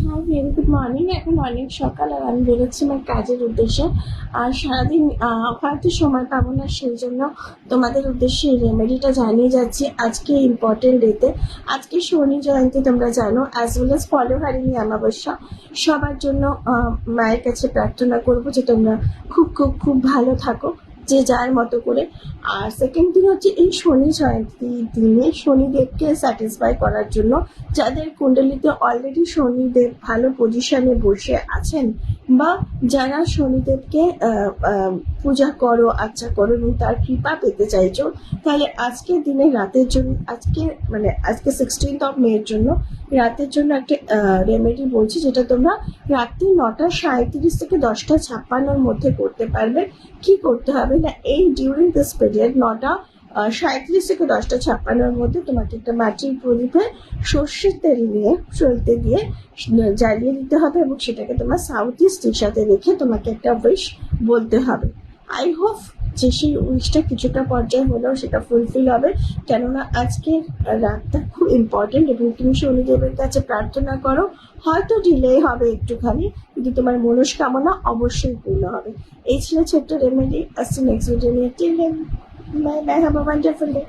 হ্যাঁ, very good morning. এখন অনেক সকাল আর আমি বেরোচ্ছি আমার কাজের উদ্দেশ্যে। আর সারাদিন হয়তো সময় পাবো না, সেই জন্য তোমাদের উদ্দেশ্যে এই রেমেডিটা জানিয়ে যাচ্ছি আজকে ইম্পর্টেন্ট ডেতে। আজকে শনি জয়ন্তী তোমরা জানো, অ্যাজ ওয়েল অ্যাজ ফলহারিণী অমাবস্যা। সবার জন্য মায়ের কাছে প্রার্থনা করবো যে তোমরা খুব খুব খুব ভালো থাকো, যে যার মতো করে। আর সেকেন্ড থিং হচ্ছে, এই শনি জয়ন্তী দিনে শনিদেবকে স্যাটিসফাই করার জন্য যাদের কুণ্ডলিতে অলরেডি শনিদেব ভালো পজিশনে বসে আছেন, বা যারা শনিদেবকে পূজা করো, আচ্ছা করো এবং তার কৃপা পেতে চাইছো, তাহলে আজকের দিনে রাতের জন্য, আজকে 16th মের জন্য রাতের জন্য একটা রেমেডি বলছি, যেটা তোমরা রাত্রি 9:37 থেকে 10:56 মধ্যে করতে পারবে। কি করতে হবে না, এই ডিউরিং দিস পিরিয়ড 9:37 থেকে 10:56 মধ্যে তোমাকে একটা মাটির প্রদীপে সর্ষের তেল নিয়ে চলতে দিয়ে জ্বালিয়ে দিতে হবে, এবং সেটাকে তোমার সাউথ ইস্ট দিশাতে রেখে তোমাকে একটা উইশ বলতে হবে। আই হোপ যে সেই উইশটা কিছুটা পর্যায়ে হলেও সেটা ফুলফিল হবে, কেননা আজকের রাতটা খুব ইম্পর্টেন্ট। এবং তুমি শনিদেবের কাছে প্রার্থনা করো, হয়তো ডিলে হবে একটুখানি, কিন্তু তোমার মনস্কামনা অবশ্যই পূর্ণ হবে। এই ছিল ছোট্ট রেমেডি। আসছি নেক্সট ভিডিও নিয়ে। Till then, bye bye, have a wonderful day.